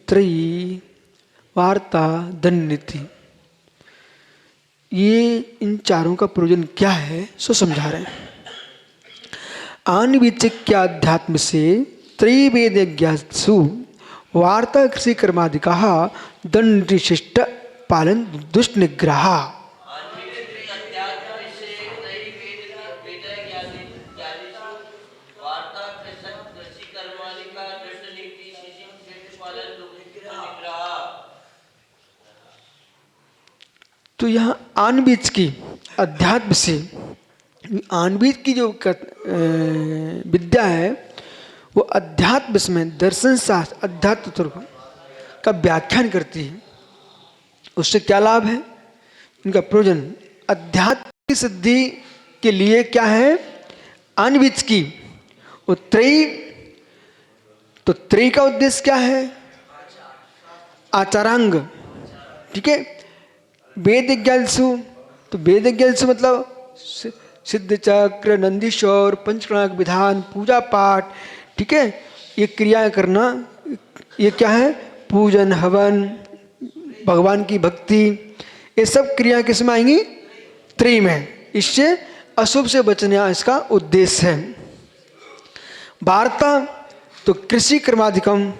त्रयी, वार्ता, दंड नीति, ये इन चारों का प्रयोजन क्या है सो समझा रहे हैं। आन्वीचिक्याध्यात्म से त्रैवेद्यज्ञासु वार्ता कृषि कर्मादिका दंड शिष्ट पालन दुष्ट निग्रह। तो यहाँ आन्वीच की अध्यात्म से, आन्वीच की जो विद्या है वो अध्यात्म में दर्शन शास्त्र अध्यात्म तत्व का व्याख्यान करती है। उससे क्या लाभ है? इनका प्रयोजन अध्यात्म की सिद्धि के लिए क्या है? आन्वीच की वो त्रयी, तो त्रयी का उद्देश्य क्या है? आचारांग, ठीक है। वेद ज्ञानसु, तो वेद ज्ञानसु मतलब सिद्ध चक्र, नंदीश्वर, पंचकर्णाक विधान, पूजा पाठ, ठीक है। ये क्रियाएं करना, ये क्या है? पूजन, हवन, भगवान की भक्ति, ये सब क्रिया किस में आएंगी? त्रयी में। इससे अशुभ से बचना इसका उद्देश्य है। वार्ता, तो कृषि कर्माधिकम,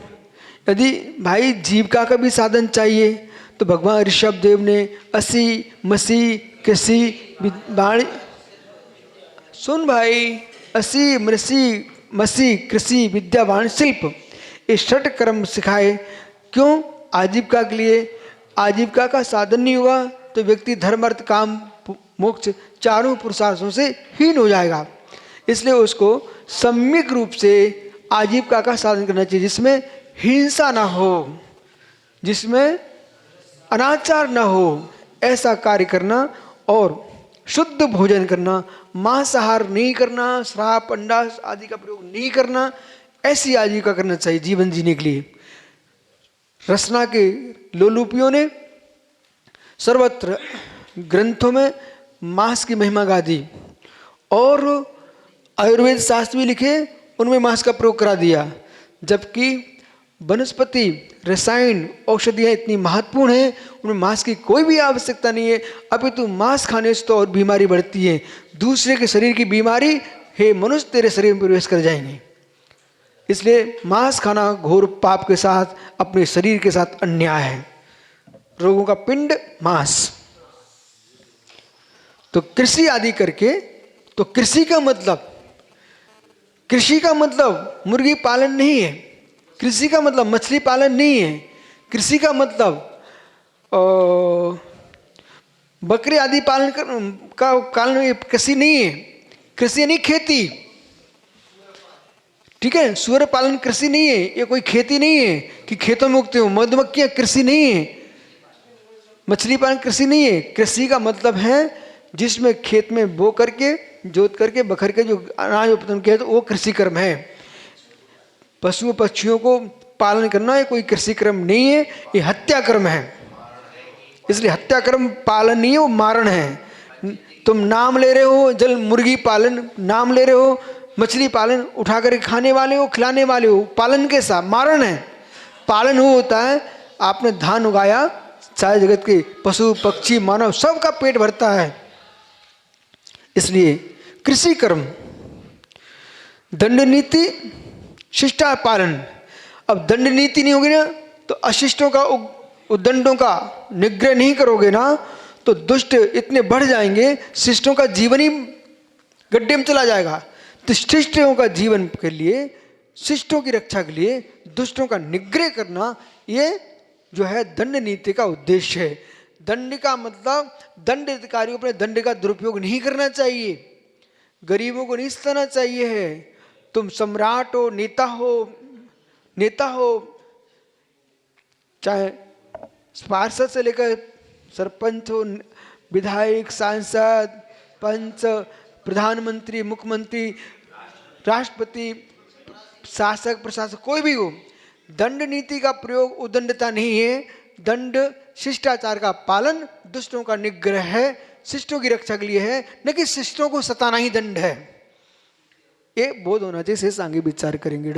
यदि भाई जीविका का भी साधन चाहिए तो भगवान ऋषभ देव ने असी मसी कृषि वाणी, सुन भाई, असी मसी कृषि विद्या वाणी शिल्प, ये षट कर्म सिखाए। क्यों? आजीविका के लिए। आजीविका का साधन नहीं हुआ तो व्यक्ति धर्म अर्थ काम मोक्ष चारों पुरुषार्थों से हीन हो जाएगा। इसलिए उसको सम्यक रूप से आजीविका का साधन करना चाहिए, जिसमें हिंसा ना हो, जिसमें अनाचार ना हो, ऐसा कार्य करना, और शुद्ध भोजन करना, मांसाहार नहीं करना, श्राप अंडा आदि का प्रयोग नहीं करना, ऐसी आजीविका करना चाहिए जीवन जीने के लिए। रचना के लोलुपियों ने सर्वत्र ग्रंथों में मांस की महिमा गा दी, और आयुर्वेद शास्त्र भी लिखे, उनमें मांस का प्रयोग करा दिया। जबकि वनस्पति, रसायन, औषधियाँ इतनी महत्वपूर्ण हैं, उनमें मांस की कोई भी आवश्यकता नहीं है। अपितु मांस खाने से तो और बीमारी बढ़ती है। दूसरे के शरीर की बीमारी, हे मनुष्य तेरे शरीर में प्रवेश कर जाएंगे। इसलिए मांस खाना घोर पाप के साथ, अपने शरीर के साथ अन्याय है। रोगों का पिंड मांस। तो कृषि आदि करके, तो कृषि का मतलब मुर्गी पालन नहीं है, कृषि का मतलब मछली पालन नहीं है, कृषि का मतलब बकरी आदि पालन का पालन कृषि नहीं है। कृषि यानी खेती, ठीक है। सूअर पालन कृषि नहीं है, ये कोई खेती नहीं है कि खेतों में उगते हो। मधुमक्खियां कृषि नहीं है, मछली पालन कृषि नहीं है। कृषि का मतलब है जिसमें खेत में बो करके, जोत करके, बखर के जो अनाज उत्पन्न किया, तो वो कृषि कर्म है। पशु पक्षियों को पालन करना ये कोई कृषि कर्म नहीं है, ये हत्या कर्म है। इसलिए हत्या कर्म पालन नहीं है, वो मारण है। तुम नाम ले रहे हो, जल मुर्गी पालन नाम ले रहे हो, मछली पालन उठा कर खाने वाले हो, खिलाने वाले हो, पालन के साथ मारण है। पालन वो होता है आपने धान उगाया, सारे जगत के पशु पक्षी मानव सबका पेट भरता है। इसलिए कृषि कर्म। दंड नीति, शिष्टा पालन। अब दंड नीति नहीं होगी ना, तो अशिष्टों का, उद्दंडों का निग्रह नहीं करोगे ना, तो दुष्ट इतने बढ़ जाएंगे, शिष्टों का जीवन ही गड्ढे में चला जाएगा। तो शिष्टों का जीवन के लिए, शिष्टों की रक्षा के लिए दुष्टों का निग्रह करना, ये जो है दंड नीति का उद्देश्य है। दंड का मतलब दंड अधिकारियों अपने दंड का दुरुपयोग नहीं करना चाहिए, गरीबों को नहीं सताना चाहिए है। तुम सम्राट हो, नेता हो, चाहे पार्षद से लेकर सरपंच हो, विधायक, सांसद, पंच, प्रधानमंत्री, मुख्यमंत्री, राष्ट्रपति, शासक, प्रशासक, कोई भी हो, दंड नीति का प्रयोग उदंडता नहीं है। दंड शिष्टाचार का पालन, दुष्टों का निग्रह है, शिष्टों की रक्षा के लिए है, न कि शिष्टों को सताना ही दंड है। ये बोध होना चाहिए। से आगे विचार करेंगे।